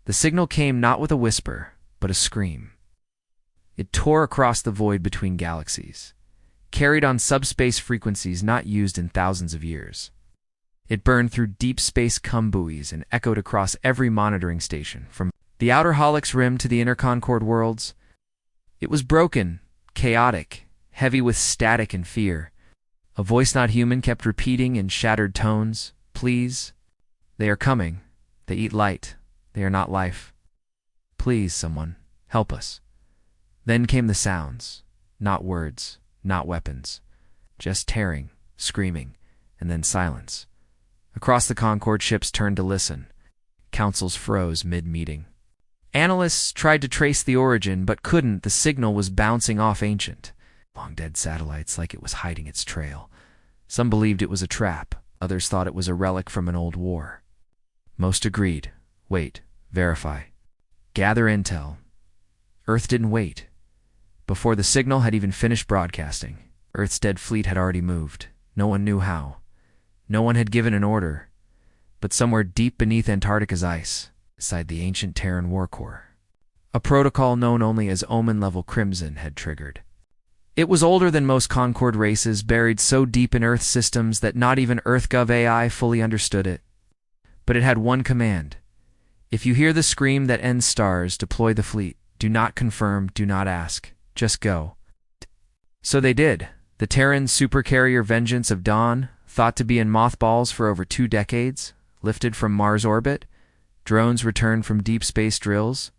The signal came not with a whisper, but a scream. It tore across the void between galaxies, carried on subspace frequencies not used in thousands of years. It burned through deep space buoys and echoed across every monitoring station, from the outer Holix rim to the inner Concord worlds. It was broken, chaotic, heavy with static and fear. A voice not human kept repeating in shattered tones, "Please, they are coming. They eat light. They are not life. Please, someone, help us." Then came the sounds, not words, not weapons, just tearing, screaming, and then silence. Across the Concord, ships turned to listen. Councils froze mid-meeting. Analysts tried to trace the origin, but couldn't. The signal was bouncing off ancient, long-dead satellites like it was hiding its trail. Some believed it was a trap. Others thought it was a relic from an old war. Most agreed. Wait. Verify. Gather intel. Earth didn't wait. Before the signal had even finished broadcasting, Earth's dead fleet had already moved. No one knew how. No one had given an order. But somewhere deep beneath Antarctica's ice, beside the ancient Terran war core, a protocol known only as Omen-level Crimson had triggered. It was older than most Concord races, buried so deep in Earth systems that not even EarthGov AI fully understood it. But it had one command. If you hear the scream that ends stars, deploy the fleet. Do not confirm, do not ask. Just go. So they did. The Terran supercarrier Vengeance of Dawn, thought to be in mothballs for over 2 decades, lifted from Mars orbit. Drones returned from deep space drills.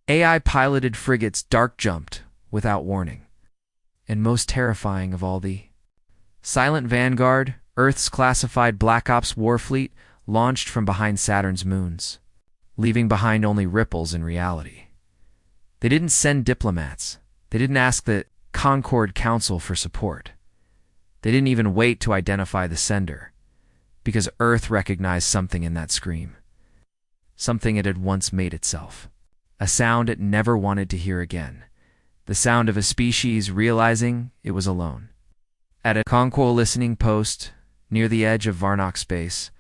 AI-piloted frigates dark-jumped without warning. And most terrifying of all, the Silent Vanguard, Earth's classified Black Ops war fleet, launched from behind Saturn's moons, leaving behind only ripples in reality. They didn't send diplomats. They didn't ask the Concord Council for support. They didn't even wait to identify the sender, because Earth recognized something in that scream. Something it had once made itself. A sound it never wanted to hear again. The sound of a species realizing it was alone. At a Conquo listening post near the edge of Varnock space,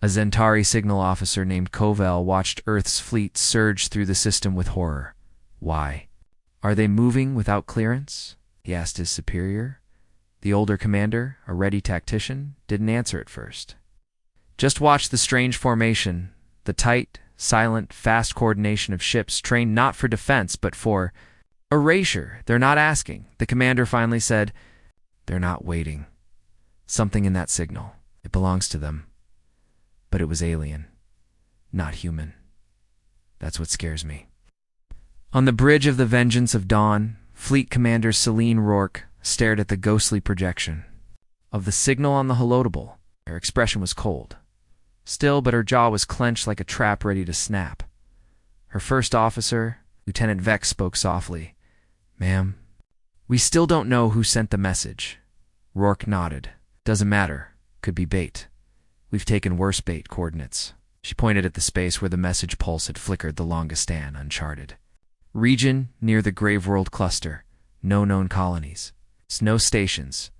a Zentari signal officer named Kovel watched Earth's fleet surge through the system with horror. Why? Are they moving without clearance? He asked his superior. The older commander, a ready tactician, didn't answer at first. Just watch the strange formation, the tight, silent, fast coordination of ships trained not for defense but for erasure. They're not asking. The commander finally said, "They're not waiting." Something in that signal. It belongs to them. But it was alien, not human. That's what scares me. On the bridge of the Vengeance of Dawn, Fleet Commander Celine Rourke stared at the ghostly projection of the signal on the holotable. Her expression was cold. Still, but her jaw was clenched like a trap ready to snap. Her first officer, Lieutenant Vex, spoke softly. "Ma'am, we still don't know who sent the message." Rourke nodded. "Doesn't matter. Could be bait. We've taken worse bait coordinates." She pointed at the space where the message pulse had flickered the longest span, uncharted. Region near the Graveworld cluster. No known colonies. No stations.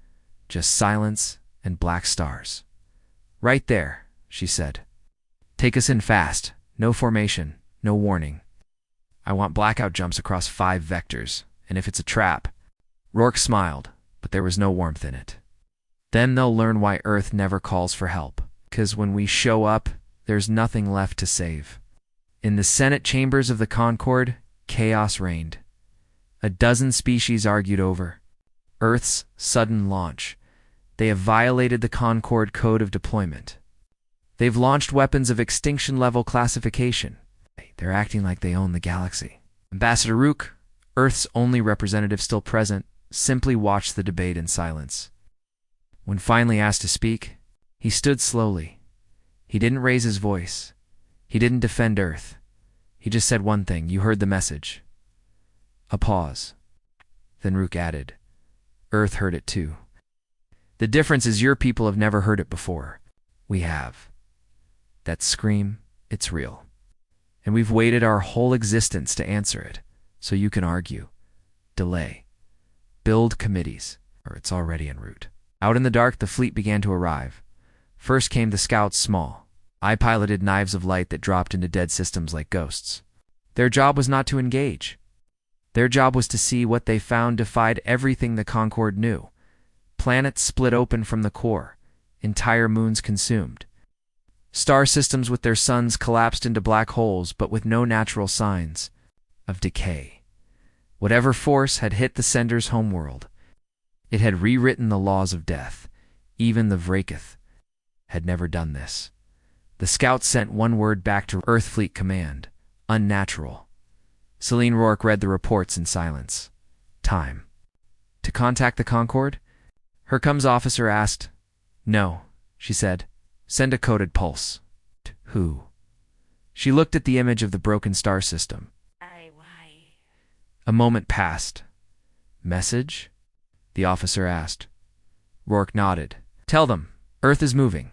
Just silence and black stars. "Right there," she said. "Take us in fast. No formation. No warning. I want blackout jumps across 5 vectors, and if it's a trap..." Rourke smiled, but there was no warmth in it. "Then they'll learn why Earth never calls for help. 'Cause when we show up, there's nothing left to save." In the Senate chambers of the Concord, chaos reigned. A dozen species argued over Earth's sudden launch. They have violated the Concord Code of Deployment. They've launched weapons of extinction-level classification. They're acting like they own the galaxy. Ambassador Rook, Earth's only representative still present, simply watched the debate in silence. When finally asked to speak, he stood slowly. He didn't raise his voice. He didn't defend Earth. He just said one thing. "You heard the message." A pause. Then Rook added, "Earth heard it too. The difference is your people have never heard it before. We have. That scream, it's real. And we've waited our whole existence to answer it. So you can argue. Delay. Build committees, or it's already en route." Out in the dark, the fleet began to arrive. First came the scouts, small, eye-piloted knives of light that dropped into dead systems like ghosts. Their job was not to engage. Their job was to see what they found defied everything the Concorde knew. Planets split open from the core, entire moons consumed. Star systems with their suns collapsed into black holes, but with no natural signs of decay. Whatever force had hit the sender's homeworld, it had rewritten the laws of death. Even the Vrakith had never done this. The scouts sent one word back to Earth Fleet Command: unnatural. Celine Rourke read the reports in silence. Time. To contact the Concorde? Her comms officer asked. No, she said. Send a coded pulse. Who? She looked at the image of the broken star system. A moment passed. Message? The officer asked. Rourke nodded. Tell them, Earth is moving.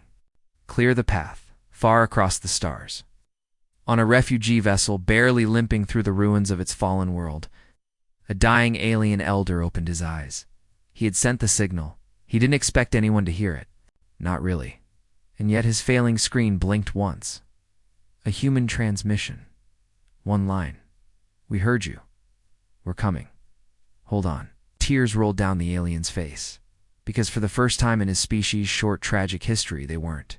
Clear the path, far across the stars. On a refugee vessel barely limping through the ruins of its fallen world, a dying alien elder opened his eyes. He had sent the signal. He didn't expect anyone to hear it. Not really. And yet his failing screen blinked once. A human transmission. One line. We heard you. We're coming. Hold on. Tears rolled down the alien's face, because for the first time in his species' short tragic history, they weren't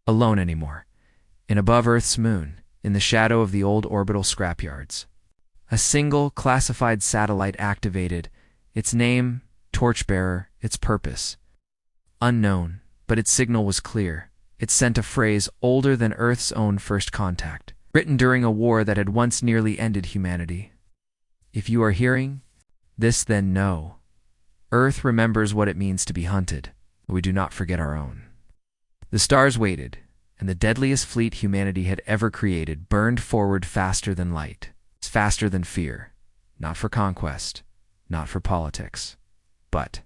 alone anymore. In above Earth's moon, in the shadow of the old orbital scrapyards, a single classified satellite activated, its name, torchbearer, its purpose. Unknown, but its signal was clear. It sent a phrase older than Earth's own first contact, written during a war that had once nearly ended humanity. If you are hearing this, then know. Earth remembers what it means to be hunted. We do not forget our own. The stars waited, and the deadliest fleet humanity had ever created burned forward faster than light, faster than fear, not for conquest, not for politics, but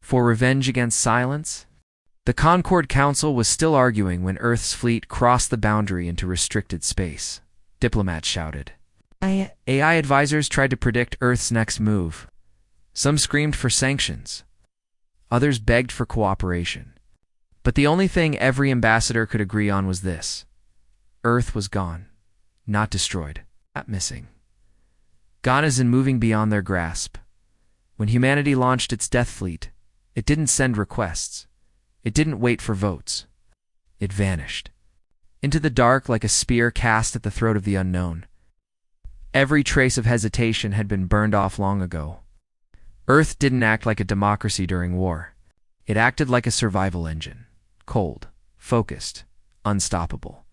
for revenge against silence. The Concorde Council was still arguing when Earth's fleet crossed the boundary into restricted space. Diplomats shouted. AI advisors tried to predict Earth's next move. Some screamed for sanctions. Others begged for cooperation. But the only thing every ambassador could agree on was this. Earth was gone, not destroyed, not missing. Gone as in moving beyond their grasp. When humanity launched its death fleet, it didn't send requests. It didn't wait for votes. It vanished. Into the dark like a spear cast at the throat of the unknown. Every trace of hesitation had been burned off long ago. Earth didn't act like a democracy during war. It acted like a survival engine. Cold, focused, unstoppable.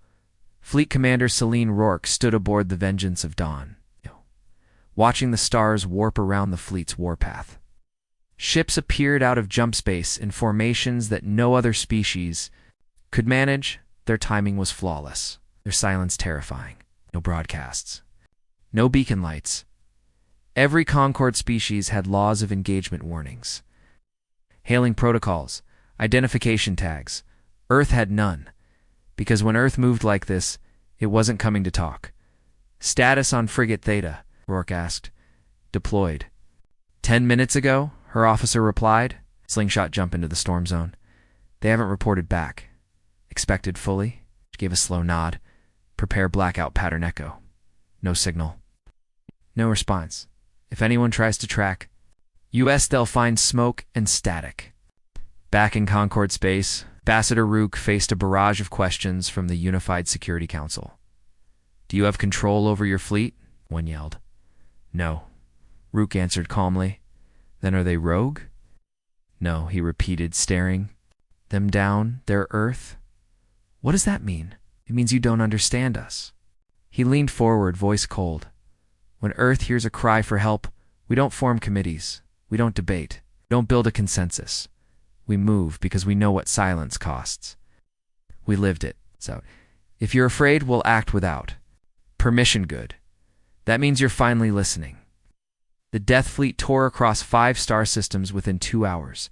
Fleet Commander Celine Rourke stood aboard the Vengeance of Dawn, watching the stars warp around the fleet's warpath. Ships appeared out of jump space in formations that no other species could manage. Their timing was flawless, their silence terrifying. No broadcasts. No beacon lights. Every Concorde species had laws of engagement warnings. Hailing protocols, identification tags. Earth had none, because when Earth moved like this, it wasn't coming to talk. Status on Frigate Theta, Rourke asked. Deployed. 10 minutes ago, her officer replied. Slingshot jump into the storm zone. They haven't reported back. Expected fully? She gave a slow nod. Prepare blackout pattern echo. No signal. No response. If anyone tries to track US, they'll find smoke and static. Back in Concorde space, Ambassador Rook faced a barrage of questions from the Unified Security Council. Do you have control over your fleet? One yelled. No. Rook answered calmly. Then are they rogue? No, he repeated, staring. Them down, their Earth? What does that mean? It means you don't understand us. He leaned forward, voice cold. When Earth hears a cry for help, we don't form committees. We don't debate. We don't build a consensus. We move because we know what silence costs. We lived it. So, if you're afraid, we'll act without permission. Good. That means you're finally listening. The Death Fleet tore across 5 star systems within 2 hours.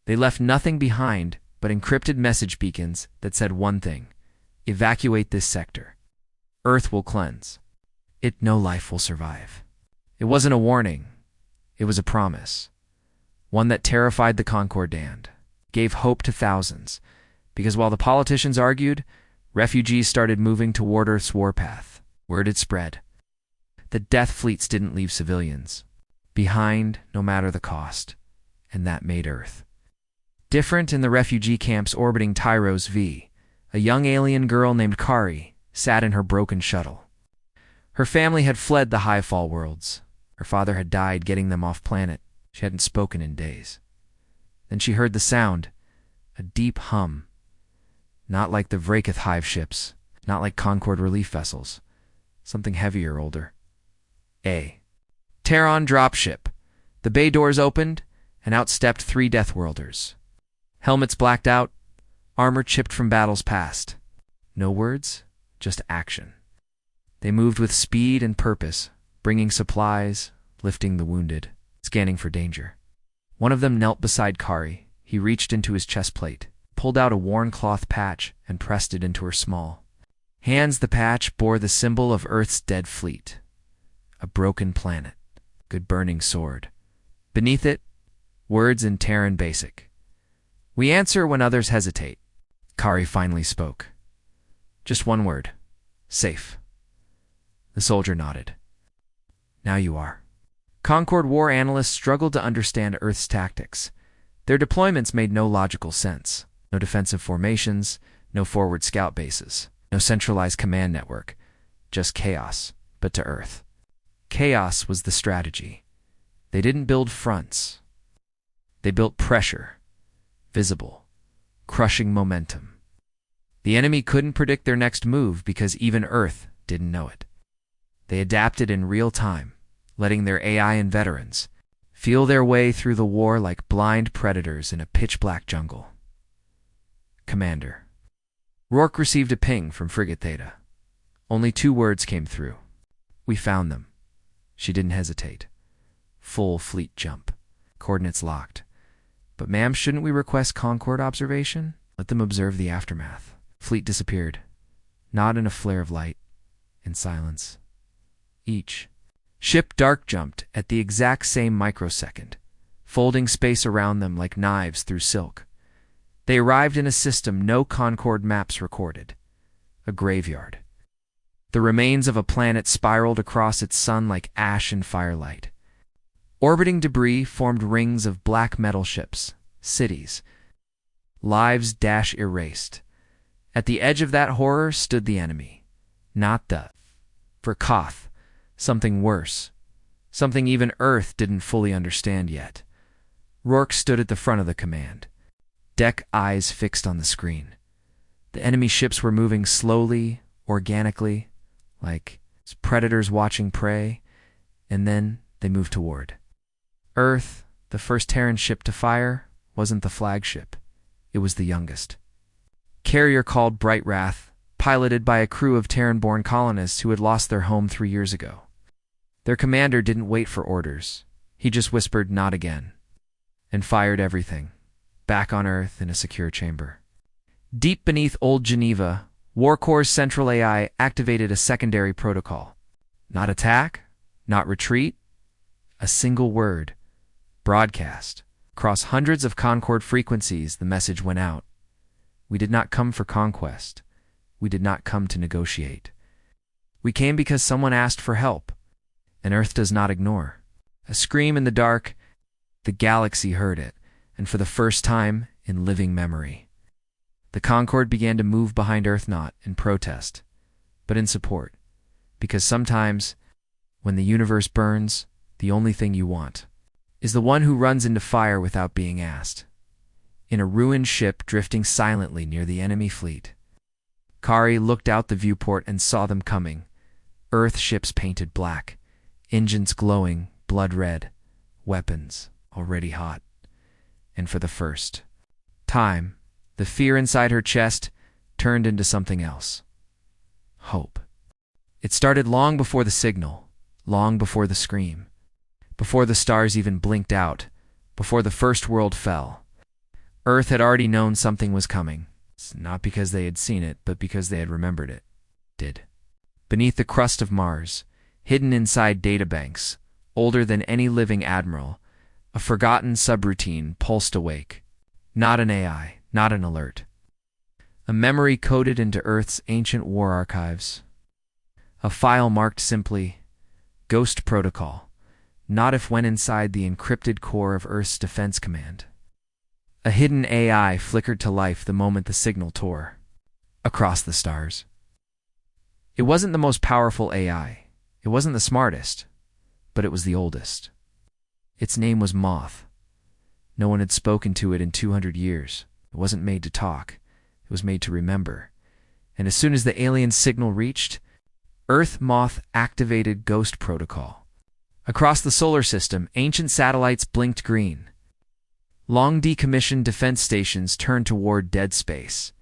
They left nothing behind but encrypted message beacons that said one thing. Evacuate this sector. Earth will cleanse. No life will survive. It wasn't a warning. It was a promise. One that terrified the Concordand, gave hope to thousands, because while the politicians argued, Refugees started moving toward Earth's warpath. Word had spread. The death fleets didn't leave civilians behind, no matter the cost, and that made Earth different. In the refugee camps orbiting Tyros V, a young alien girl named Kari sat in her broken shuttle. Her family had fled the high-fall worlds. Her father had died getting them off planet. She hadn't spoken in days. Then she heard the sound, a deep hum, not like the Vraketh hive ships, not like Concord relief vessels, something heavier, older. A Terran dropship. The bay doors opened, and out stepped 3 Deathworlders. Helmets blacked out, armor chipped from battles past. No words, just action. They moved with speed and purpose, bringing supplies, lifting the wounded, scanning for danger. One of them knelt beside Kari. He reached into his chest plate, pulled out a worn cloth patch, and pressed it into her small hands. The patch bore the symbol of Earth's dead fleet, a broken planet, good burning sword. Beneath it, words in Terran Basic. We answer when others hesitate. Kari finally spoke. Just one word. Safe. The soldier nodded. Now you are. Concord War analysts struggled to understand Earth's tactics. Their deployments made no logical sense. No defensive formations, no forward scout bases, no centralized command network. Just chaos, but to Earth. Chaos was the strategy. They didn't build fronts. They built pressure. Visible. Crushing momentum. The enemy couldn't predict their next move because even Earth didn't know it. They adapted in real time, letting their AI and veterans feel their way through the war like blind predators in a pitch-black jungle. Commander. Rourke received a ping from Frigate Theta. Only 2 words came through. We found them. She didn't hesitate. Full fleet jump. Coordinates locked. But ma'am, shouldn't we request Concord observation? Let them observe the aftermath. Fleet disappeared. Not in a flare of light. In silence. Each ship dark jumped at the exact same microsecond, folding space around them like knives through silk. They arrived in a system no Concord maps recorded. A graveyard. The remains of a planet spiraled across its sun like ash in firelight. Orbiting debris formed rings of black metal ships, cities. Lives erased. At the edge of that horror stood the enemy. Not the Vrkoth. Something worse. Something even Earth didn't fully understand yet. Rourke stood at the front of the command. Deck eyes fixed on the screen. The enemy ships were moving slowly, organically, like predators watching prey, and then they moved toward. Earth, the first Terran ship to fire, wasn't the flagship. It was the youngest. Carrier called Bright Wrath, piloted by a crew of Terran-born colonists who had lost their home 3 years ago. Their commander didn't wait for orders. He just whispered, "Not again," and fired everything, back on Earth in a secure chamber. Deep beneath Old Geneva, Warcorps' central AI activated a secondary protocol. Not attack, not retreat, a single word. Broadcast. Across hundreds of Concord frequencies, the message went out. We did not come for conquest. We did not come to negotiate. We came because someone asked for help, and Earth does not ignore. A scream in the dark, the galaxy heard it, and for the first time in living memory. The Concord began to move behind Earth, not in protest, but in support. Because sometimes, when the universe burns, the only thing you want is the one who runs into fire without being asked. In a ruined ship drifting silently near the enemy fleet, Kari looked out the viewport and saw them coming. Earth ships painted black, engines glowing blood red, weapons already hot. And for the first time, the fear inside her chest turned into something else. Hope. It started long before the signal, long before the scream, before the stars even blinked out, before the first world fell. Earth had already known something was coming, not because they had seen it, but because they had remembered it. Beneath the crust of Mars, hidden inside databanks, older than any living admiral, a forgotten subroutine pulsed awake. Not an AI, not an alert. A memory coded into Earth's ancient war archives. A file marked simply, Ghost Protocol, not if when inside the encrypted core of Earth's Defense Command. A hidden AI flickered to life the moment the signal tore across the stars. It wasn't the most powerful AI. It wasn't the smartest, but it was the oldest. Its name was Moth. No one had spoken to it in 200 years. It wasn't made to talk. It was made to remember. And as soon as the alien signal reached, Earth Moth activated Ghost Protocol. Across the solar system, ancient satellites blinked green. Long decommissioned defense stations turned toward dead space.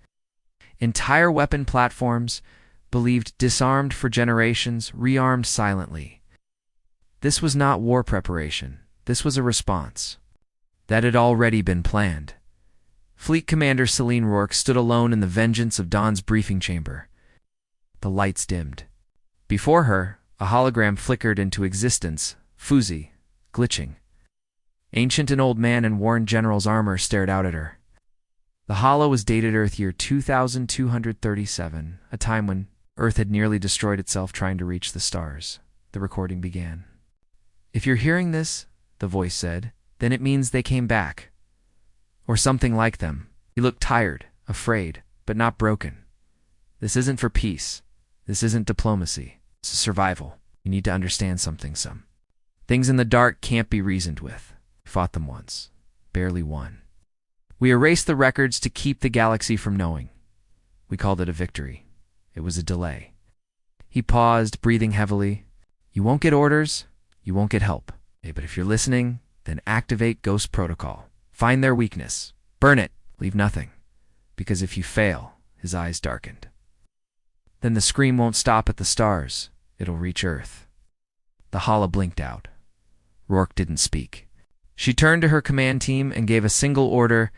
Entire weapon platforms, believed disarmed for generations, rearmed silently. This was not war preparation. This was a response. That had already been planned. Fleet Commander Celine Rourke stood alone in the vengeance of Dawn's briefing chamber. The lights dimmed. Before her, a hologram flickered into existence, fuzzy, glitching. Ancient and old man in worn general's armor stared out at her. The holo was dated Earth year 2237, a time when Earth had nearly destroyed itself trying to reach the stars. The recording began. "If you're hearing this," the voice said, "then it means they came back. Or something like them." He looked tired, afraid, but not broken. "This isn't for peace. This isn't diplomacy. It's survival. You need to understand something, some. Things in the dark can't be reasoned with. We fought them once. Barely won. We erased the records to keep the galaxy from knowing. We called it a victory. It was a delay." He paused, breathing heavily. "You won't get orders. You won't get help. But if you're listening, then activate Ghost Protocol. Find their weakness. Burn it. Leave nothing. Because if you fail," his eyes darkened, "then the scream won't stop at the stars. It'll reach Earth." The holo blinked out. Rourke didn't speak. She turned to her command team and gave a single order: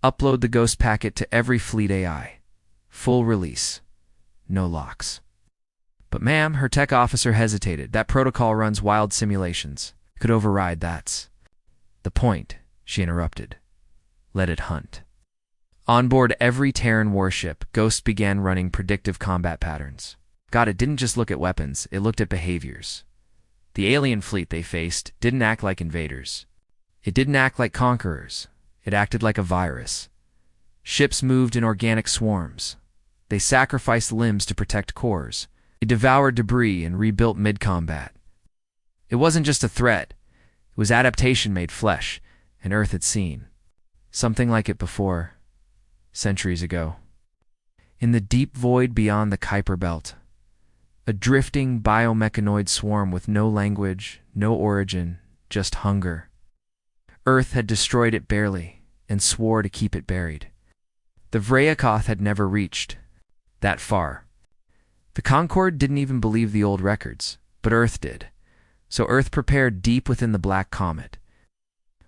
upload the ghost packet to every fleet AI. Full release. No locks. "But ma'am," her tech officer hesitated. "That protocol runs wild simulations. Could override that's the point," she interrupted. "Let it hunt." On board every Terran warship, Ghost began running predictive combat patterns. God, it didn't just look at weapons, it looked at behaviors. The alien fleet they faced didn't act like invaders. It didn't act like conquerors. It acted like a virus. Ships moved in organic swarms. They sacrificed limbs to protect cores. They devoured debris and rebuilt mid-combat. It wasn't just a threat. It was adaptation made flesh, and Earth had seen something like it before, centuries ago. In the deep void beyond the Kuiper Belt, a drifting biomechanoid swarm with no language, no origin, just hunger. Earth had destroyed it barely, and swore to keep it buried. The Vrayakoth had never reached that far. The Concorde didn't even believe the old records, but Earth did. So Earth prepared deep within the Black Comet,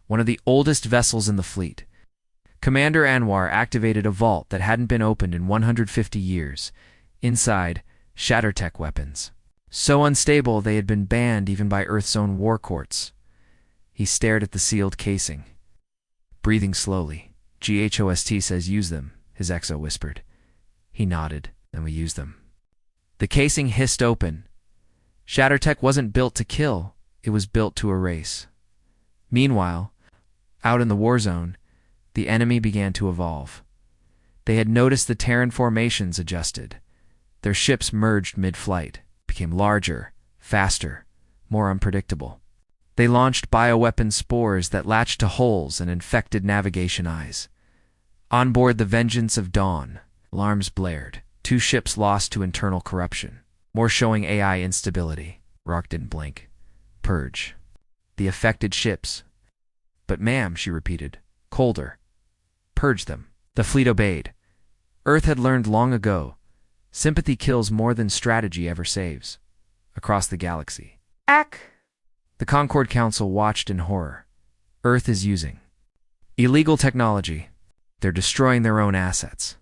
one of the oldest vessels in the fleet. Commander Anwar activated a vault that hadn't been opened in 150 years. Inside, Shattertech weapons. So unstable they had been banned even by Earth's own war courts. He stared at the sealed casing, breathing slowly. "GHOST says use them," his exo whispered. He nodded, "Then we use them." The casing hissed open. Shattertech wasn't built to kill, it was built to erase. Meanwhile, out in the war zone, the enemy began to evolve. They had noticed the Terran formations adjusted. Their ships merged mid-flight, became larger, faster, more unpredictable. They launched bioweapon spores that latched to holes and infected navigation eyes. On board the Vengeance of Dawn, alarms blared. 2 ships lost to internal corruption. More showing AI instability. Rourke didn't blink. "Purge the affected ships." "But ma'am," she repeated, colder. "Purge them." The fleet obeyed. Earth had learned long ago, sympathy kills more than strategy ever saves. Across the galaxy. The Concorde Council watched in horror. Earth is using illegal technology. They're destroying their own assets.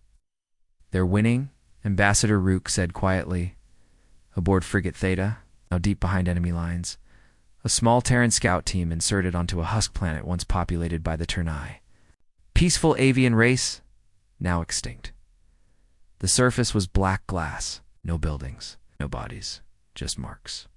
"They're winning," Ambassador Rook said quietly. Aboard Frigate Theta, now deep behind enemy lines, a small Terran scout team inserted onto a husk planet once populated by the Ternai. Peaceful avian race, now extinct. The surface was black glass, no buildings, no bodies, just marks.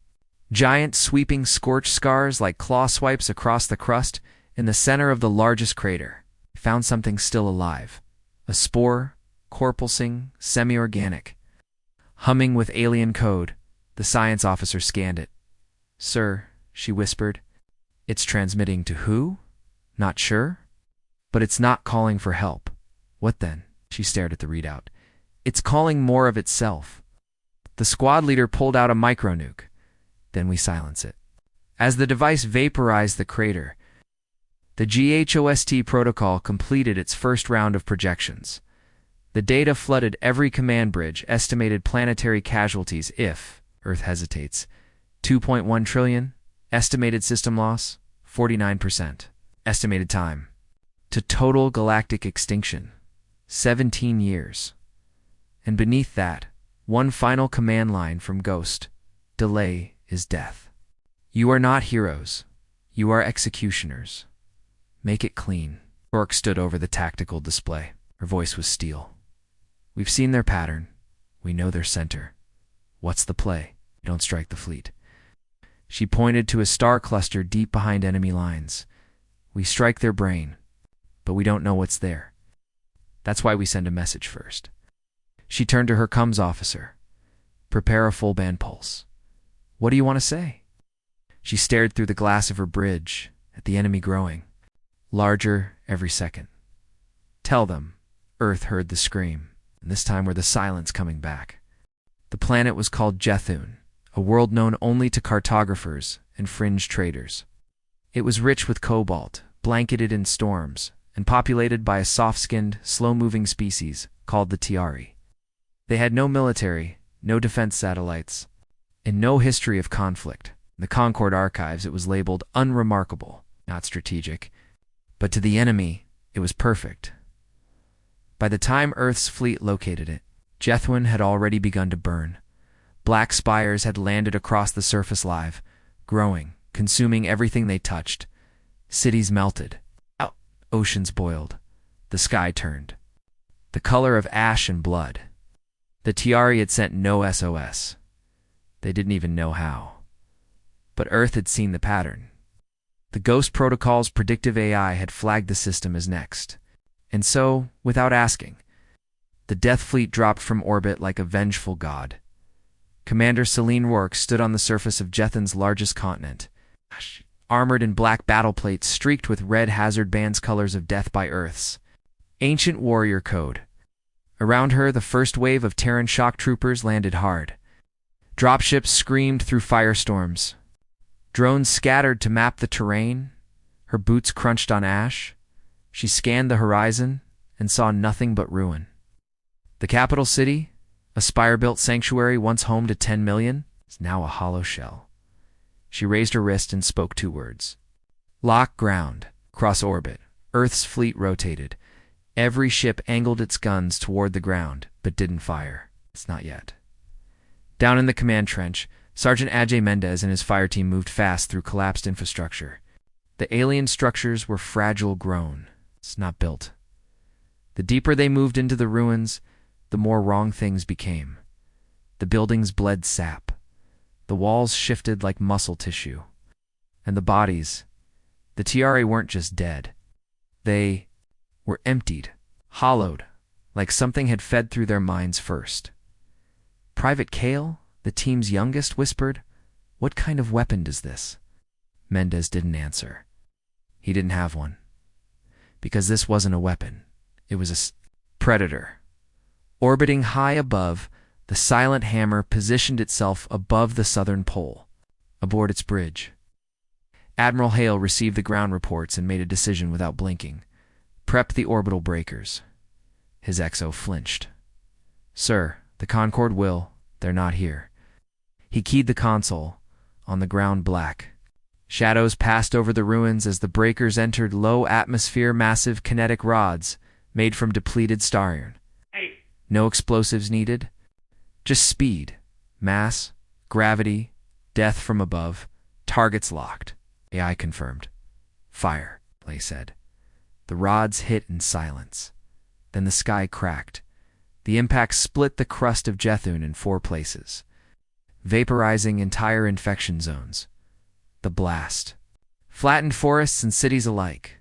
Giant sweeping scorch scars like claw swipes across the crust. In the center of the largest crater, found something still alive. A spore, corpulsing, semi-organic. Humming with alien code, the science officer scanned it. "Sir," she whispered, "it's transmitting to who? Not sure? But it's not calling for help." "What then?" She stared at the readout. "It's calling more of itself." The squad leader pulled out a micronuke. "Then we silence it." As the device vaporized the crater, the GHOST protocol completed its first round of projections. The data flooded every command bridge, estimated planetary casualties if Earth hesitates. 2.1 trillion. Estimated system loss, 49%. Estimated time to total galactic extinction, 17 years. And beneath that, one final command line from Ghost: delay is death. You are not heroes. You are executioners. Make it clean. Orc stood over the tactical display. Her voice was steel. "We've seen their pattern. We know their center. What's the play? Don't strike the fleet." She pointed to a star cluster deep behind enemy lines. "We strike their brain, but we don't know what's there. That's why we send a message first." She turned to her comms officer. "Prepare a full band pulse. What do you want to say?" She stared through the glass of her bridge at the enemy growing, larger every second. "Tell them," Earth heard the scream, and this time with the silence coming back. The planet was called Jethun, a world known only to cartographers and fringe traders. It was rich with cobalt, blanketed in storms, and populated by a soft-skinned, slow-moving species called the Tiari. They had no military, no defense satellites, and no history of conflict. In the Concord archives, it was labeled unremarkable, not strategic. But to the enemy, it was perfect. By the time Earth's fleet located it, Jethwin had already begun to burn. Black spires had landed across the surface live, growing, consuming everything they touched. Cities melted. Oceans boiled. The sky turned. The color of ash and blood. The Tiari had sent no SOS. They didn't even know how. But Earth had seen the pattern. The Ghost Protocol's predictive AI had flagged the system as next. And so, without asking, the Death Fleet dropped from orbit like a vengeful god. Commander Celine Rourke stood on the surface of Jethun's largest continent, armored in black battle plates streaked with red hazard bands, colors of death by Earth's ancient warrior code. Around her, the first wave of Terran shock troopers landed hard. Dropships screamed through firestorms. Drones scattered to map the terrain. Her boots crunched on ash. She scanned the horizon and saw nothing but ruin. The capital city, a spire-built sanctuary once home to 10 million, is now a hollow shell. She raised her wrist and spoke 2 words. Lock ground. Cross orbit. Earth's fleet rotated. Every ship angled its guns toward the ground, but didn't fire. It's not yet. Down in the command trench, Sergeant Ajay Mendez and his fire team moved fast through collapsed infrastructure. The alien structures were fragile grown. It's not built. The deeper they moved into the ruins, the more wrong things became. The buildings bled sap. The walls shifted like muscle tissue. And the bodies, the Tiari weren't just dead. They were emptied, hollowed, like something had fed through their minds first. Private Kale, the team's youngest, whispered, "What kind of weapon does this?" Mendez didn't answer. He didn't have one. Because this wasn't a weapon. It was a predator. Orbiting high above, the silent hammer positioned itself above the southern pole, aboard its bridge. Admiral Hale received the ground reports and made a decision without blinking. Prepped the orbital breakers. His XO flinched. "Sir, the Concorde will. They're not here." He keyed the console. On the ground, black. Shadows passed over the ruins as the breakers entered low-atmosphere massive kinetic rods made from depleted star iron. No explosives needed. Just speed, mass, gravity, death from above, targets locked. AI confirmed. "Fire," Lay said. The rods hit in silence. Then the sky cracked. The impact split the crust of Jethun in 4 places, vaporizing entire infection zones. The blast flattened forests and cities alike.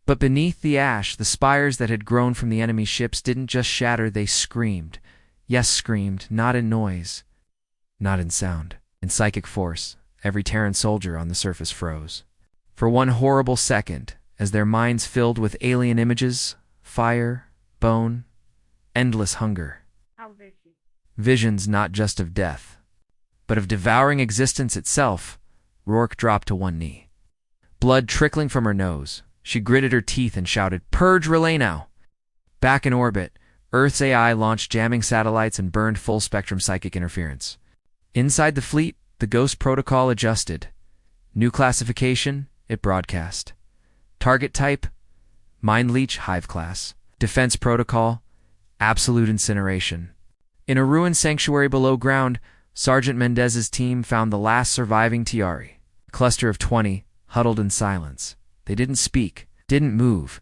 But beneath the ash, the spires that had grown from the enemy ships didn't just shatter, they screamed. Yes, screamed, not in noise, not in sound. In psychic force, every Terran soldier on the surface froze. For one horrible second, as their minds filled with alien images, fire, bone, endless hunger. Visions not just of death, but of devouring existence itself. Rourke dropped to one knee. Blood trickling from her nose, she gritted her teeth and shouted, "Purge relay now!" Back in orbit, Earth's AI launched jamming satellites and burned full-spectrum psychic interference. Inside the fleet, the Ghost Protocol adjusted. New classification, it broadcast. Target type, Mind Leech Hive Class. Defense Protocol, Absolute Incineration. In a ruined sanctuary below ground, Sergeant Mendez's team found the last surviving Tiari. A cluster of 20, huddled in silence. They didn't speak, didn't move.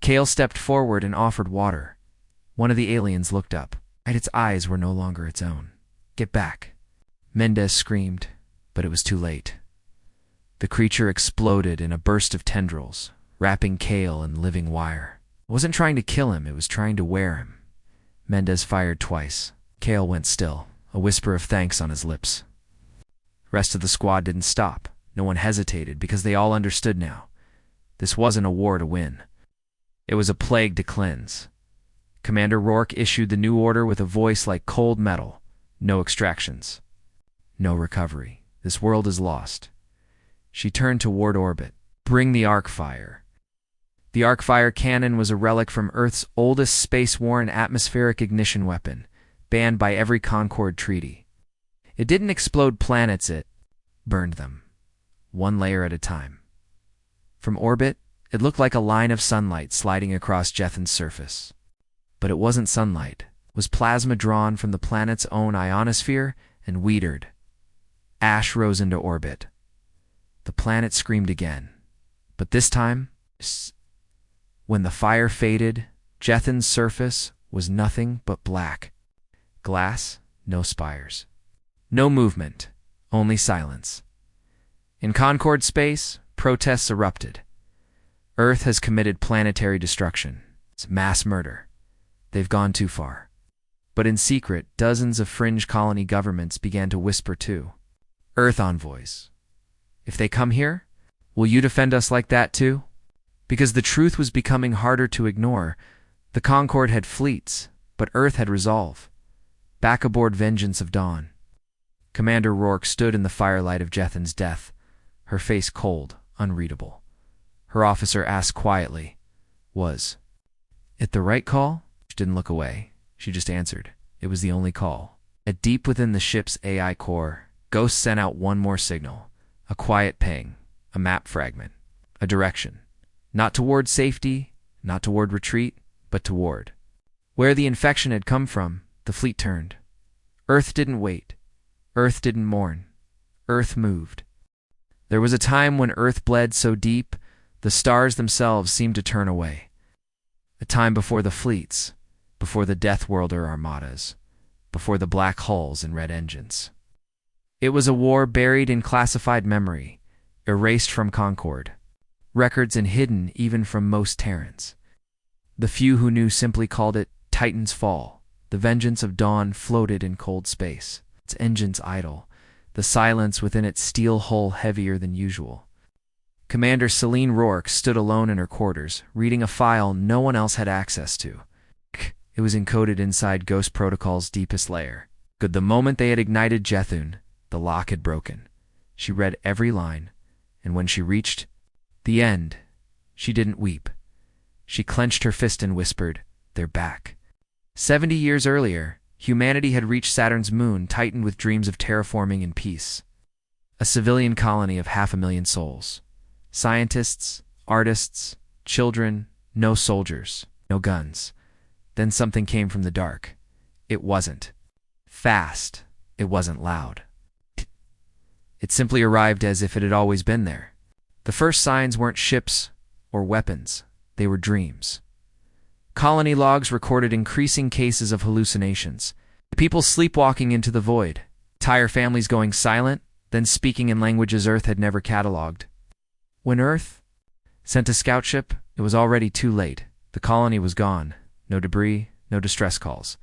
Kale stepped forward and offered water. One of the aliens looked up, and its eyes were no longer its own. "Get back." Mendez screamed, but it was too late. The creature exploded in a burst of tendrils, wrapping Kale in living wire. It wasn't trying to kill him, it was trying to wear him. Mendez fired twice. Kale went still, a whisper of thanks on his lips. The rest of the squad didn't stop. No one hesitated, because they all understood now. This wasn't a war to win. It was a plague to cleanse. Commander Rourke issued the new order with a voice like cold metal. No extractions. No recovery. This world is lost. She turned toward orbit. Bring the arc fire. The arc-fire cannon was a relic from Earth's oldest space-worn atmospheric ignition weapon, banned by every Concord treaty. It didn't explode planets, it burned them, one layer at a time. From orbit, it looked like a line of sunlight sliding across Jethun's surface. But it wasn't sunlight. It was plasma drawn from the planet's own ionosphere and weathered. Ash rose into orbit. The planet screamed again. But this time, when the fire faded, Jethun's surface was nothing but black. Glass, no spires. No movement, only silence. In Concord space, protests erupted. Earth has committed planetary destruction. It's mass murder. They've gone too far. But in secret, dozens of fringe colony governments began to whisper too. Earth envoys. If they come here, will you defend us like that too? Because the truth was becoming harder to ignore. The Concord had fleets, but Earth had resolve. Back aboard Vengeance of Dawn. Commander Rourke stood in the firelight of Jethun's death, her face cold, unreadable. Her officer asked quietly, "Was it the right call?" She didn't look away. She just answered. It was the only call. At deep within the ship's AI core, Ghost sent out one more signal. A quiet ping, a map fragment, a direction. Not toward safety, not toward retreat, but toward. Where the infection had come from, the fleet turned. Earth didn't wait. Earth didn't mourn. Earth moved. There was a time when Earth bled so deep, the stars themselves seemed to turn away. A time before the fleets, before the Death Worlder armadas, before the black hulls and red engines. It was a war buried in classified memory, erased from Concord. Records and hidden even from most Terrans. The few who knew simply called it Titan's Fall. The Vengeance of Dawn floated in cold space, its engines idle, the silence within its steel hull heavier than usual. Commander Celine Rourke stood alone in her quarters, reading a file no one else had access to. It was encoded inside Ghost Protocol's deepest layer. The moment they had ignited Jethun, the lock had broken. She read every line, and when she reached the end, she didn't weep. She clenched her fist and whispered, "They're back." 70 years earlier, humanity had reached Saturn's moon, tightened with dreams of terraforming and peace. A civilian colony of 500,000 souls. Scientists, artists, children, no soldiers, no guns. Then something came from the dark. It wasn't fast. It wasn't loud. It simply arrived as if it had always been there. The first signs weren't ships or weapons. They were dreams. Colony logs recorded increasing cases of hallucinations. People sleepwalking into the void. Entire families going silent, then speaking in languages Earth had never catalogued. When Earth sent a scout ship, it was already too late. The colony was gone. No debris, no distress calls.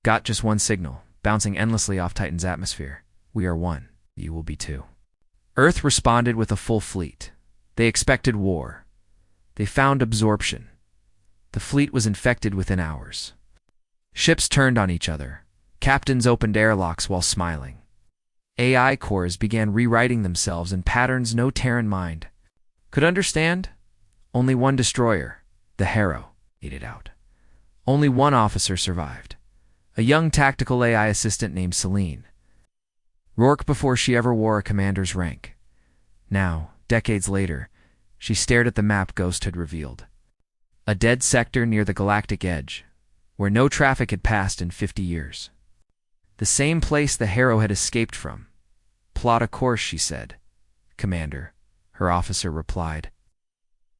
Got just one signal, bouncing endlessly off Titan's atmosphere. We are one. You will be too. Earth responded with a full fleet. They expected war. They found absorption. The fleet was infected within hours. Ships turned on each other. Captains opened airlocks while smiling. AI cores began rewriting themselves in patterns no Terran mind could understand. Only one destroyer, the Harrow, ate it out. Only one officer survived. A young tactical AI assistant named Celine. Rourke before she ever wore a commander's rank. Now, decades later, she stared at the map Ghost had revealed. A dead sector near the galactic edge, where no traffic had passed in 50 years. The same place the Harrow had escaped from. Plot a course, she said. Commander, her officer replied.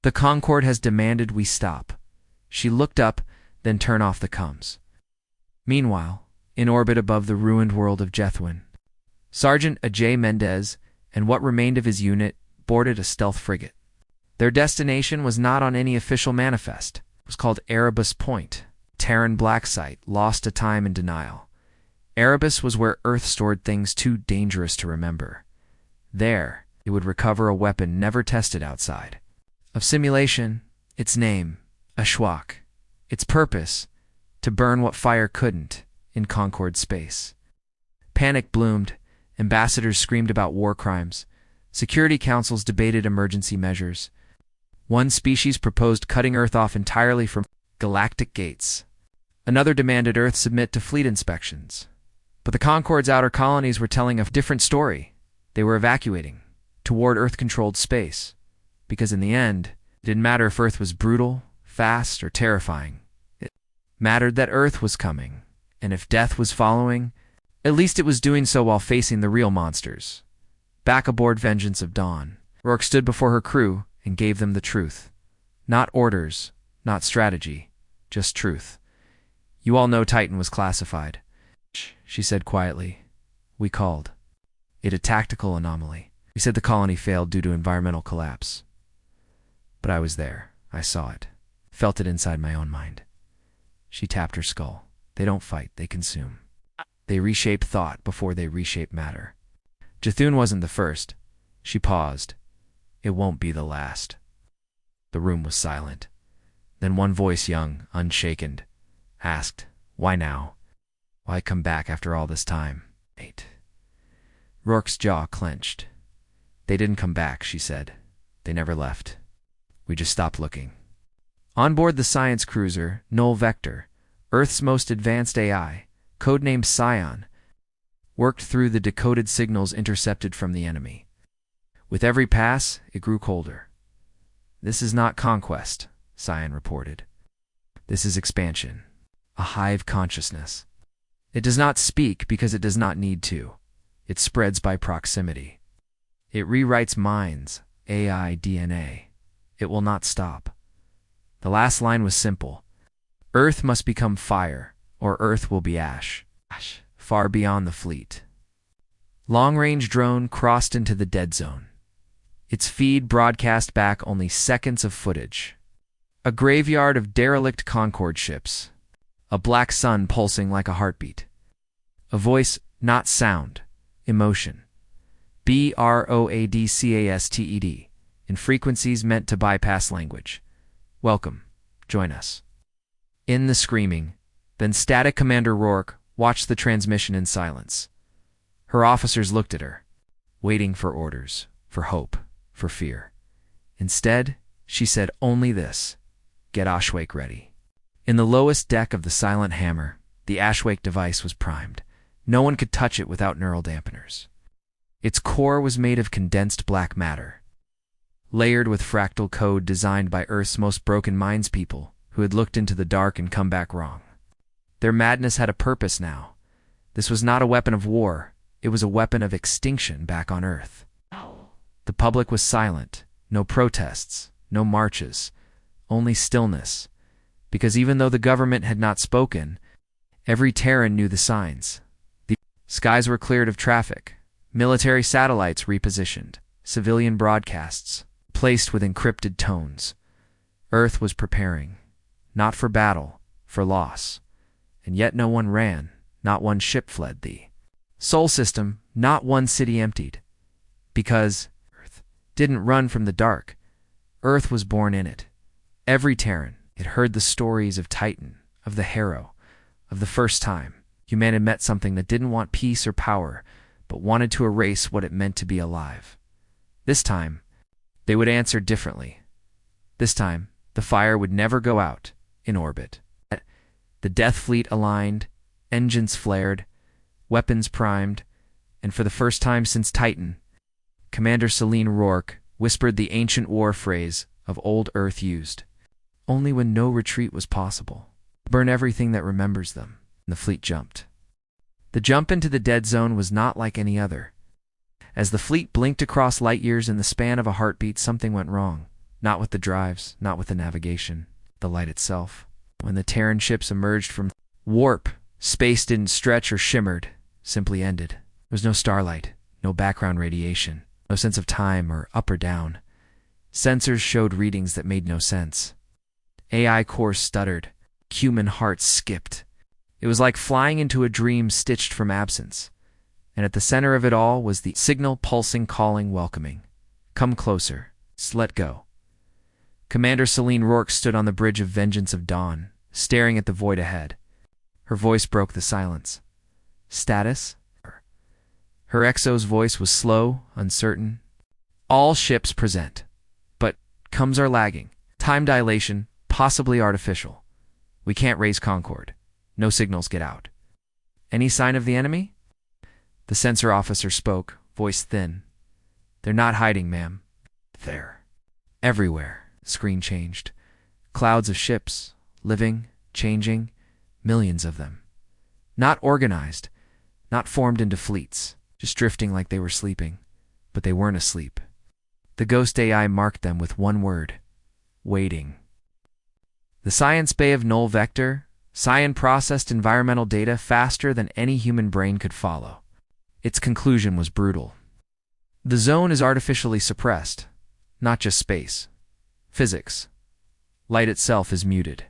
The Concorde has demanded we stop. She looked up, then turned off the comms. Meanwhile, in orbit above the ruined world of Jethwin, Sergeant Ajay Mendez and what remained of his unit boarded a stealth frigate. Their destination was not on any official manifest. It was called Erebus Point, Terran black site, lost to time and denial. Erebus was where Earth stored things too dangerous to remember. There, it would recover a weapon never tested outside of simulation. Its name, Ashwak. Its purpose, to burn what fire couldn't in Concorde space. Panic bloomed. Ambassadors screamed about war crimes. Security councils debated emergency measures. One species proposed cutting Earth off entirely from galactic gates. Another demanded Earth submit to fleet inspections. But the Concorde's outer colonies were telling a different story. They were evacuating toward Earth-controlled space. Because in the end, it didn't matter if Earth was brutal, fast, or terrifying. It mattered that Earth was coming. And if death was following, at least it was doing so while facing the real monsters. Back aboard Vengeance of Dawn, Rourke stood before her crew and gave them the truth. Not orders, not strategy, just truth. You all know Titan was classified. She said quietly. We called it a tactical anomaly. We said the colony failed due to environmental collapse. But I was there. I saw it. Felt it inside my own mind. She tapped her skull. They don't fight, they consume. They reshape thought before they reshape matter. Jethune wasn't the first. She paused. It won't be the last. The room was silent. Then one voice, young, unshaken, asked, Why now? Why come back after all this time? 8. Rourke's jaw clenched. They didn't come back, she said. They never left. We just stopped looking. On board the science cruiser, Null Vector, Earth's most advanced AI, codenamed Scion, worked through the decoded signals intercepted from the enemy. With every pass, it grew colder. This is not conquest, Scion reported. This is expansion, a hive consciousness. It does not speak because it does not need to. It spreads by proximity. It rewrites minds, AI DNA. It will not stop. The last line was simple. Earth must become fire, or Earth will be ash. Far beyond the fleet. Long-range drone crossed into the dead zone. Its feed broadcast back only seconds of footage. A graveyard of derelict Concorde ships. A black sun pulsing like a heartbeat. A voice, not sound, emotion. BROADCASTED, in frequencies meant to bypass language. Welcome. Join us. In the screaming, then Static Commander Rourke watched the transmission in silence. Her officers looked at her, waiting for orders, for hope, for fear. Instead, she said only this: Get Ashwake ready. In the lowest deck of the Silent Hammer, the Ashwake device was primed. No one could touch it without neural dampeners. Its core was made of condensed black matter, layered with fractal code designed by Earth's most broken minds people who had looked into the dark and come back wrong. Their madness had a purpose now. This was not a weapon of war. It was a weapon of extinction back on Earth. The public was silent. No protests, no marches, only stillness. Because even though the government had not spoken, every Terran knew the signs. The skies were cleared of traffic, military satellites repositioned, civilian broadcasts placed with encrypted tones. Earth was preparing, not for battle, for loss. And yet no one ran, not one ship fled the Sol system, not one city emptied. Because Earth didn't run from the dark. Earth was born in it. Every Terran had heard the stories of Titan, of the hero, of the first time humanity met something that didn't want peace or power, but wanted to erase what it meant to be alive. This time, they would answer differently. This time, the fire would never go out in orbit. The Death Fleet aligned, engines flared, weapons primed, and for the first time since Titan, Commander Celine Rourke whispered the ancient war phrase of old Earth used, only when no retreat was possible. Burn everything that remembers them. And the fleet jumped. The jump into the dead zone was not like any other. As the fleet blinked across light years in the span of a heartbeat, something went wrong. Not with the drives, not with the navigation, the light itself. When the Terran ships emerged from warp, space didn't stretch or shimmered, simply ended. There was no starlight, no background radiation, no sense of time or up or down. Sensors showed readings that made no sense. AI cores stuttered. Human hearts skipped. It was like flying into a dream stitched from absence. And at the center of it all was the signal pulsing, calling, welcoming. Come closer. Let go. Commander Celine Rourke stood on the bridge of Vengeance of Dawn, staring at the void ahead. Her voice broke the silence. Status? Her exo's voice was slow, uncertain. All ships present. But comms are lagging. Time dilation, possibly artificial. We can't raise Concord. No signals get out. Any sign of the enemy? The sensor officer spoke, voice thin. They're not hiding, ma'am. They're everywhere. Screen changed. Clouds of ships, living, changing, millions of them. Not organized, not formed into fleets, just drifting like they were sleeping. But they weren't asleep. The ghost AI marked them with one word: waiting. The Science Bay of Null Vector, Cyan processed environmental data faster than any human brain could follow. Its conclusion was brutal. The zone is artificially suppressed, not just space. Physics. Light itself is muted.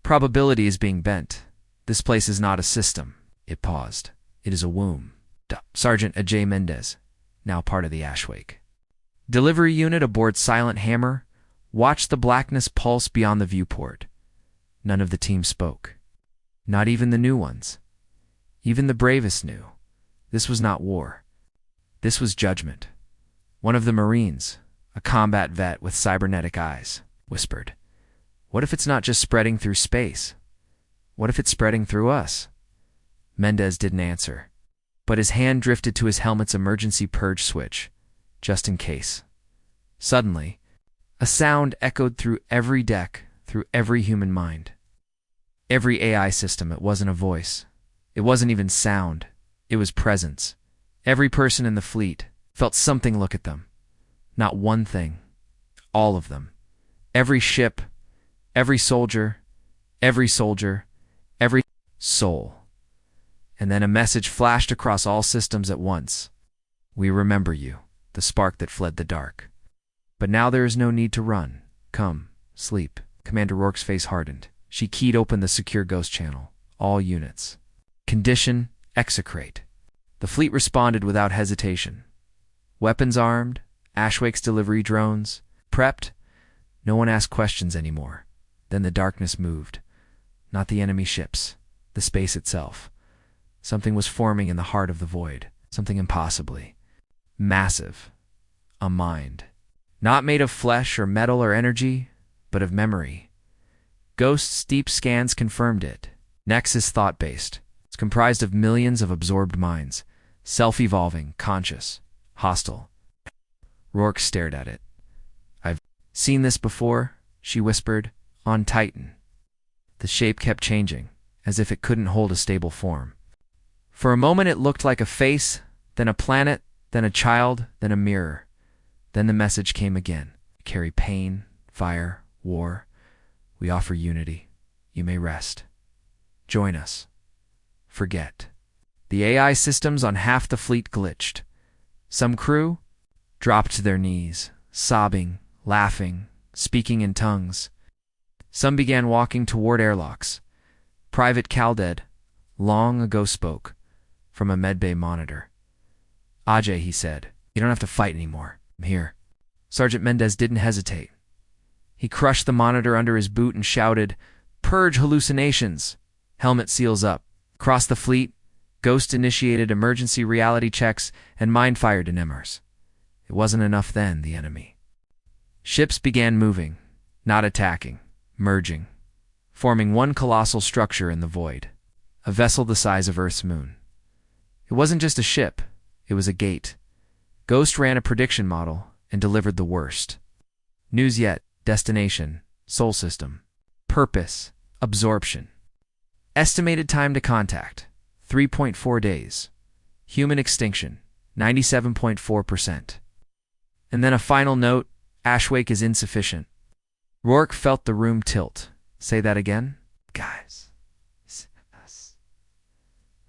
Probability is being bent. This place is not a system. It paused. It is a womb. Sergeant Ajay Mendez, now part of the Ashwake. Delivery unit aboard Silent Hammer, watched the blackness pulse beyond the viewport. None of the team spoke. Not even the new ones. Even the bravest knew. This was not war. This was judgment. One of the Marines, a combat vet with cybernetic eyes, whispered, "What if it's not just spreading through space? What if it's spreading through us?" Mendez didn't answer, but his hand drifted to his helmet's emergency purge switch, just in case. Suddenly, a sound echoed through every deck, through every human mind. Every AI system. It wasn't a voice. It wasn't even sound. It was presence. Every person in the fleet felt something look at them. Not one thing. All of them. Every ship, every soldier, every soul. And then a message flashed across all systems at once. "We remember you, the spark that fled the dark. But now there is no need to run. Come, sleep." Commander Rourke's face hardened. She keyed open the secure ghost channel. All units. Condition: execrate. The fleet responded without hesitation. Weapons armed, Ashwake's delivery drones, prepped. No one asked questions anymore. Then the darkness moved. Not the enemy ships, the space itself. Something was forming in the heart of the void. Something impossibly massive. A mind. Not made of flesh or metal or energy, but of memory. Ghost's deep scans confirmed it. Nexus thought-based. It's comprised of millions of absorbed minds, self-evolving, conscious, hostile. Rourke stared at it. "I've seen this before," she whispered, "on Titan." The shape kept changing, as if it couldn't hold a stable form. For a moment it looked like a face, then a planet, then a child, then a mirror. Then the message came again. "Carry pain, fire, war. We offer unity. You may rest. Join us. Forget. The AI systems on half the fleet glitched. Some crew dropped to their knees, sobbing, laughing, speaking in tongues. Some began walking toward airlocks. Private Calded long ago spoke from a medbay monitor. Ajay, he said, you don't have to fight anymore. I'm here. Sergeant Mendez didn't hesitate. He crushed the monitor under his boot and shouted, "Purge hallucinations!" Helmet seals up. Across the fleet, Ghost initiated emergency reality checks and mind-fired NMRs. It wasn't enough then, the enemy. Ships began moving, not attacking, merging, forming one colossal structure in the void, a vessel the size of Earth's moon. It wasn't just a ship, it was a gate. Ghost ran a prediction model and delivered the worst. News yet, destination, Sol system. Purpose, absorption. Estimated time to contact, 3.4 days. Human extinction, 97.4%. And then a final note, Ashwake is insufficient. Rourke felt the room tilt. Say that again? Guys. Us.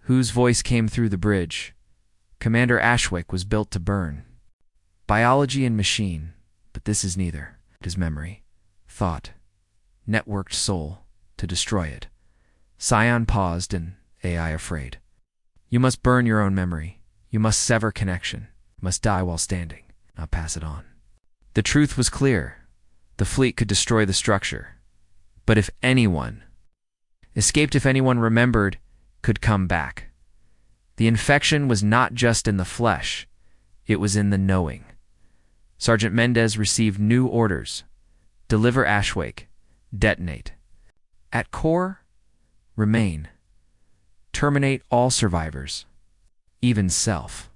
Whose voice came through the bridge? Commander Ashwake was built to burn. Biology and machine, but this is neither. It is memory, thought, networked soul, to destroy it. Scion paused and AI afraid. You must burn your own memory. You must sever connection. You must die while standing, not pass it on. The truth was clear. The fleet could destroy the structure. But if anyone escaped, if anyone remembered, could come back. The infection was not just in the flesh. It was in the knowing. Sergeant Mendez received new orders. Deliver Ashwake. Detonate. At core, remain. Terminate all survivors. Even self.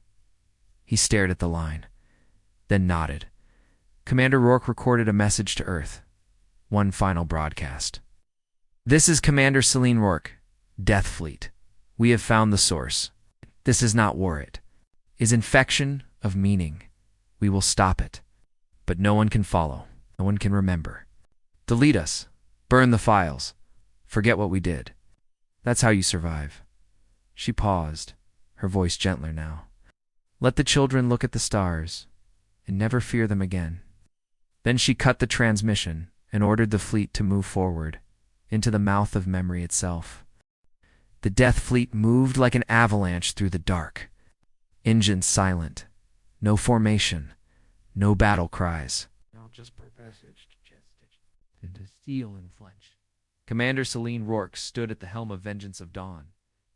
He stared at the line, then nodded. Commander Rourke recorded a message to Earth. One final broadcast. This is Commander Celine Rourke, Death Fleet. We have found the source. This is not war. It is infection of meaning. We will stop it. But no one can follow. No one can remember. Delete us. Burn the files. Forget what we did. That's how you survive. She paused, her voice gentler now. Let the children look at the stars and never fear them again. Then she cut the transmission and ordered the fleet to move forward into the mouth of memory itself. The Death Fleet moved like an avalanche through the dark. Engines silent. No formation. No battle cries. I'll just passage to steel and flinch. Commander Celine Rourke stood at the helm of Vengeance of Dawn,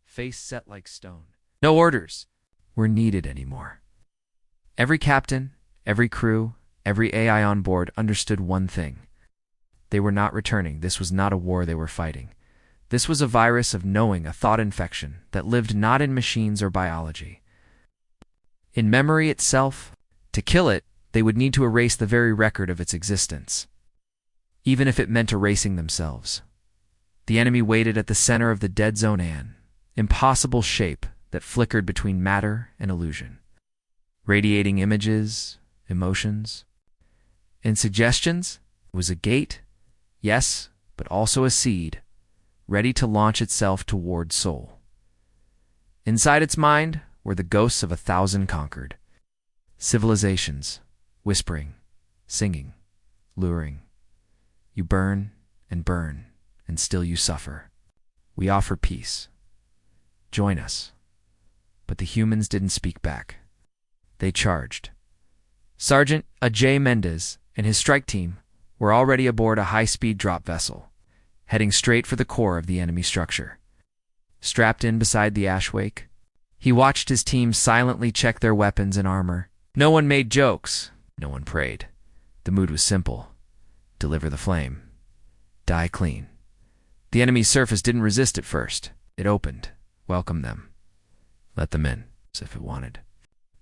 face set like stone. No orders were needed anymore. Every captain, every crew, every AI on board understood one thing. They were not returning. This was not a war they were fighting. This was a virus of knowing, a thought infection that lived not in machines or biology. In memory itself, to kill it, they would need to erase the very record of its existence, even if it meant erasing themselves. The enemy waited at the center of the dead zone, an impossible shape that flickered between matter and illusion, radiating images, emotions, and suggestions. It was a gate, yes, but also a seed, ready to launch itself toward soul. Inside its mind were the ghosts of 1,000 conquered civilizations, whispering, singing, luring. You burn, and still you suffer. We offer peace. Join us. But the humans didn't speak back. They charged. Sergeant Ajay Mendez and his strike team were already aboard a high-speed drop vessel, heading straight for the core of the enemy structure. Strapped in beside the Ashwake, he watched his team silently check their weapons and armor. No one made jokes. No one prayed. The mood was simple. Deliver the flame. Die clean. The enemy's surface didn't resist at first. It opened. Welcomed them. Let them in, as if it wanted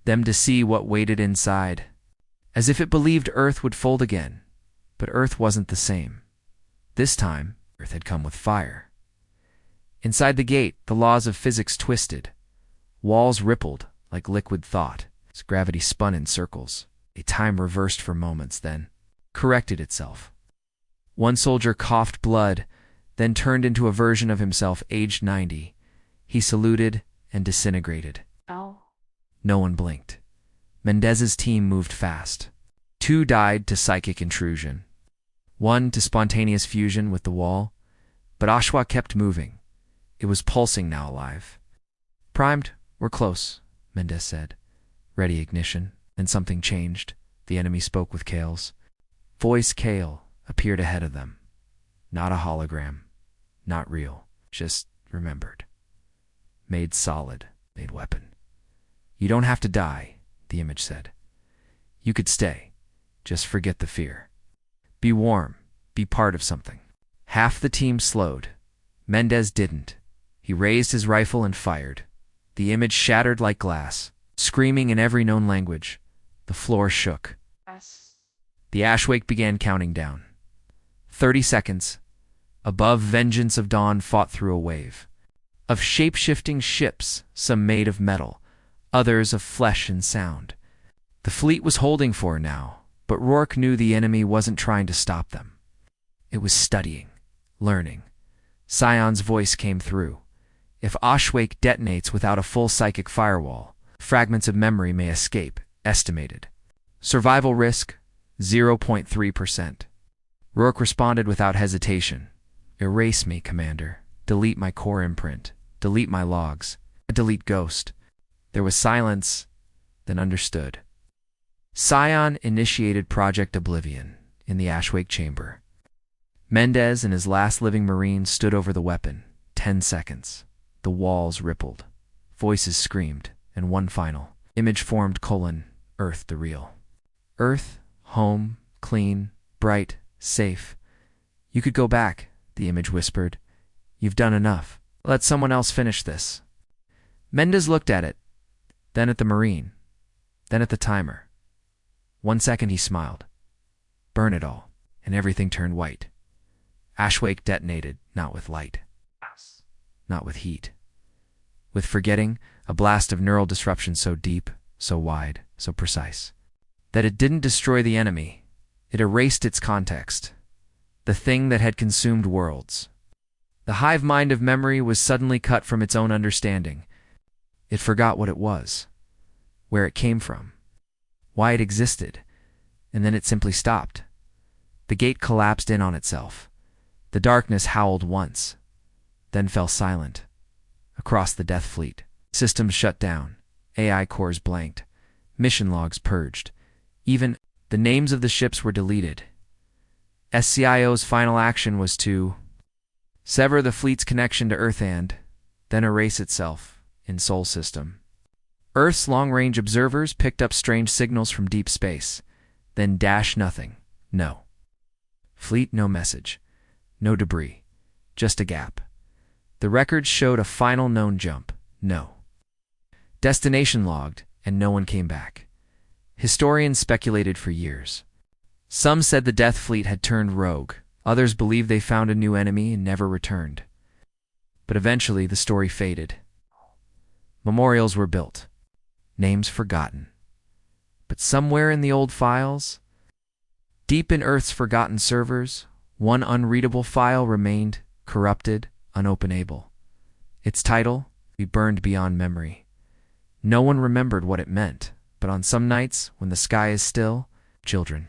them to see what waited inside, as if it believed Earth would fold again. But Earth wasn't the same. This time, Earth had come with fire. Inside the gate, the laws of physics twisted. Walls rippled like liquid thought. As gravity spun in circles. A time reversed for moments, then corrected itself. One soldier coughed blood, then turned into a version of himself aged 90. He saluted and disintegrated. Oh. No one blinked. Mendez's team moved fast. 2 died to psychic intrusion. 1 to spontaneous fusion with the wall. But HFY kept moving. It was pulsing now alive. "Primed, we're close," Mendez said. "Ready ignition." Then something changed. The enemy spoke with Kale's voice. Kale appeared ahead of them. Not a hologram. Not real. Just remembered. Made solid. Made weapon. "You don't have to die," the image said. "You could stay. Just forget the fear. Be warm. Be part of something." Half the team slowed. Mendez didn't. He raised his rifle and fired. The image shattered like glass, screaming in every known language. The floor shook. Yes. The ashwake began counting down. 30 seconds. Above, vengeance of dawn fought through a wave. Of shape-shifting ships, some made of metal, others of flesh and sound. The fleet was holding for now, but Rourke knew the enemy wasn't trying to stop them. It was studying, learning. Scion's voice came through. If Ashwake detonates without a full psychic firewall, fragments of memory may escape, estimated. Survival risk, 0.3%. Rourke responded without hesitation. "Erase me, Commander. Delete my core imprint. Delete my logs. Delete Ghost." There was silence, then understood. Scion initiated Project Oblivion in the Ashwake chamber. Mendez and his last living Marine stood over the weapon. 10 seconds. The walls rippled. Voices screamed, and one final image formed: Earth the real. Earth, home, clean, bright, safe. "You could go back," the image whispered. "You've done enough. Let someone else finish this." Mendez looked at it, then at the Marine, then at the timer. 1 second he smiled. Burn it all, and everything turned white. Ashwake detonated, not with light, not with heat. With forgetting, a blast of neural disruption so deep, so wide, so precise, that it didn't destroy the enemy. It erased its context, the thing that had consumed worlds. The hive mind of memory was suddenly cut from its own understanding. It forgot what it was, where it came from, why it existed, and then it simply stopped. The gate collapsed in on itself. The darkness howled once, then fell silent. Across the Death Fleet, systems shut down, AI cores blanked, mission logs purged. Even the names of the ships were deleted. SCIO's final action was to sever the fleet's connection to Earth and then erase itself in Sol system. Earth's long-range observers picked up strange signals from deep space, then dash nothing. No. Fleet, no message. No debris. Just a gap. The records showed a final known jump. No. Destination logged, and no one came back. Historians speculated for years. Some said the Death Fleet had turned rogue. Others believed they found a new enemy and never returned. But eventually the story faded. Memorials were built. Names forgotten. But somewhere in the old files, deep in Earth's forgotten servers, one unreadable file remained, corrupted, unopenable. Its title, "We Burned Beyond Memory." No one remembered what it meant, but on some nights, when the sky is still, children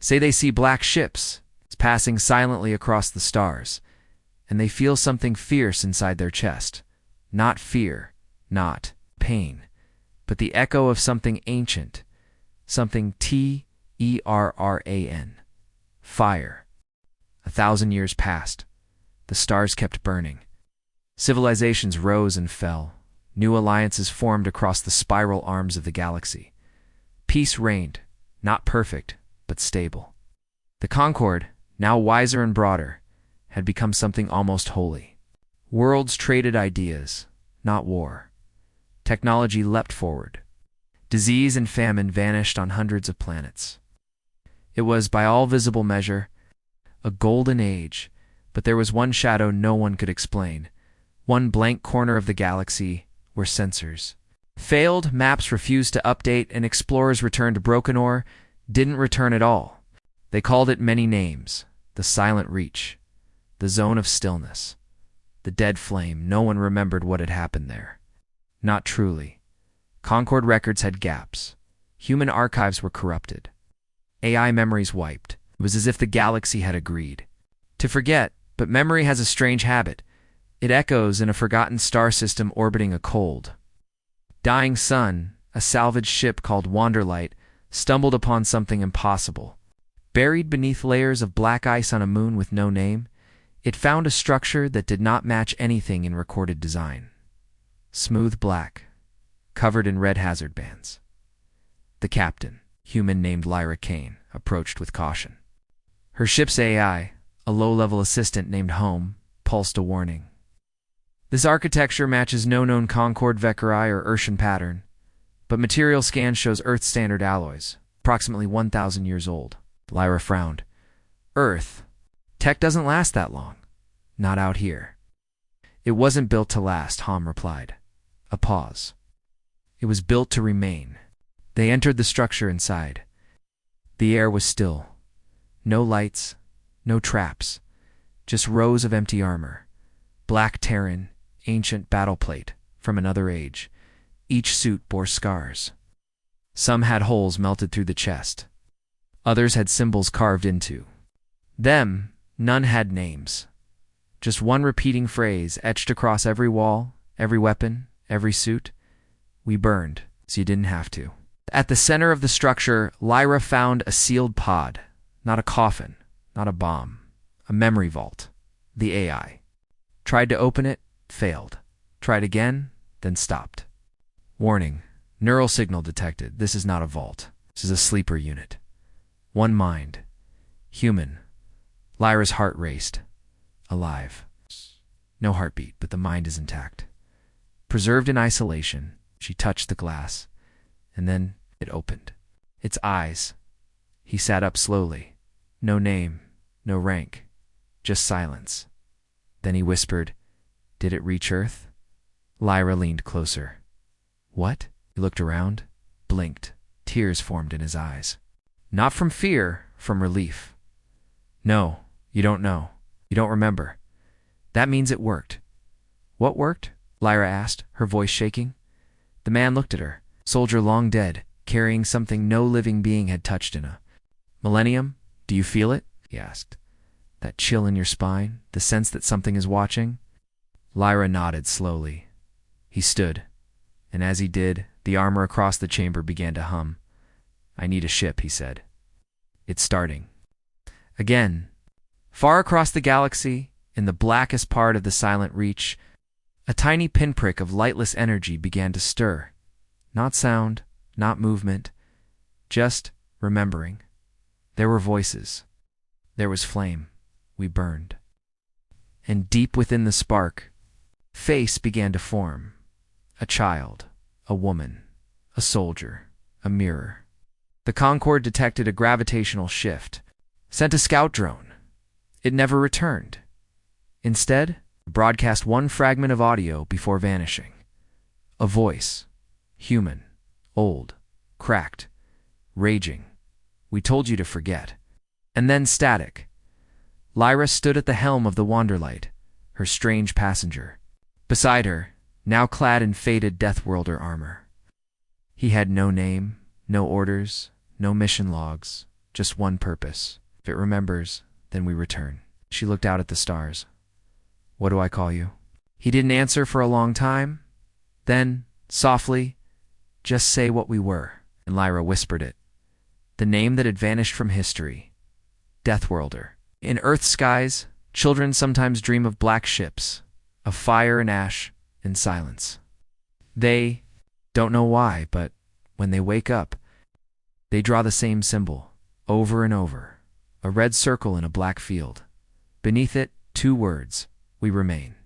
say they see black ships passing silently across the stars, and they feel something fierce inside their chest. Not fear, not pain, but the echo of something ancient, something Terran. Fire. 1,000 years passed. The stars kept burning. Civilizations rose and fell. New alliances formed across the spiral arms of the galaxy. Peace reigned, not perfect, but stable. The Concord, now wiser and broader, had become something almost holy. Worlds traded ideas, not war. Technology leapt forward. Disease and famine vanished on hundreds of planets. It was, by all visible measure, a golden age, but there was one shadow no one could explain, one blank corner of the galaxy where sensors failed, maps refused to update, and explorers returned broken or didn't return at all. They called it many names: the Silent Reach, The zone of stillness. The dead flame. No one remembered what had happened there. Not truly. Concord records had gaps. Human archives were corrupted. AI memories wiped. It was as if the galaxy had agreed to forget, but memory has a strange habit. It echoes in a forgotten star system orbiting a cold, dying sun. A salvaged ship called Wanderlight stumbled upon something impossible. Buried beneath layers of black ice on a moon with no name, it found a structure that did not match anything in recorded design. Smooth black, covered in red hazard bands. The captain, human named Lyra Kane, approached with caution. Her ship's AI, a low-level assistant named Home, pulsed a warning. This architecture matches no known Concord Vecari or Urshan pattern, but material scan shows Earth-standard alloys, approximately 1,000 years old. Lyra frowned. Earth. Tech doesn't last that long. Not out here. It wasn't built to last, Hom replied. A pause. It was built to remain. They entered the structure inside. The air was still. No lights, no traps, just rows of empty armor. Black Terran, ancient battle plate from another age. Each suit bore scars. Some had holes melted through the chest. Others had symbols carved into them. None had names. Just one repeating phrase etched across every wall, every weapon, every suit. We burned, so you didn't have to. At the center of the structure, Lyra found a sealed pod. Not a coffin, not a bomb. A memory vault. The AI. Tried to open it, failed. Tried again, then stopped. Warning. Neural signal detected. This is not a vault. This is a sleeper unit. One mind. Human. Lyra's heart raced. Alive. No heartbeat, but the mind is intact. Preserved in isolation, she touched the glass, and then it opened. Its eyes. He sat up slowly. No name, no rank, just silence. Then he whispered, "Did it reach Earth?" Lyra leaned closer. "What?" He looked around, blinked. Tears formed in his eyes. Not from fear, from relief. "No, you don't know. You don't remember. That means it worked." "What worked?" Lyra asked, her voice shaking. The man looked at her. Soldier long dead, carrying something no living being had touched in a millennium. "Do you feel it?" he asked. "That chill in your spine, the sense that something is watching?" Lyra nodded slowly. He stood, and as he did, the armor across the chamber began to hum. "I need a ship," he said. "It's starting." Again, far across the galaxy, in the blackest part of the silent reach, a tiny pinprick of lightless energy began to stir. Not sound, not movement, just remembering. There were voices. There was flame. We burned. And deep within the spark, face began to form. A child, a woman, a soldier, a mirror. The Concord detected a gravitational shift, sent a scout drone. It never returned. Instead, broadcast one fragment of audio before vanishing. A voice. Human. Old. Cracked. Raging. "We told you to forget." And then static. Lyra stood at the helm of the Wanderlight, her strange passenger. Beside her, now clad in faded Deathworlder armor. He had no name, no orders, no mission logs, just one purpose. If it remembers, then we return. She looked out at the stars. "What do I call you?" He didn't answer for a long time. Then, softly, "Just say what we were." And Lyra whispered it. The name that had vanished from history. Deathworlder. In Earth's skies, children sometimes dream of black ships, of fire and ash and silence. They don't know why, but when they wake up, they draw the same symbol, over and over. A red circle in a black field. Beneath it, two words. We remain.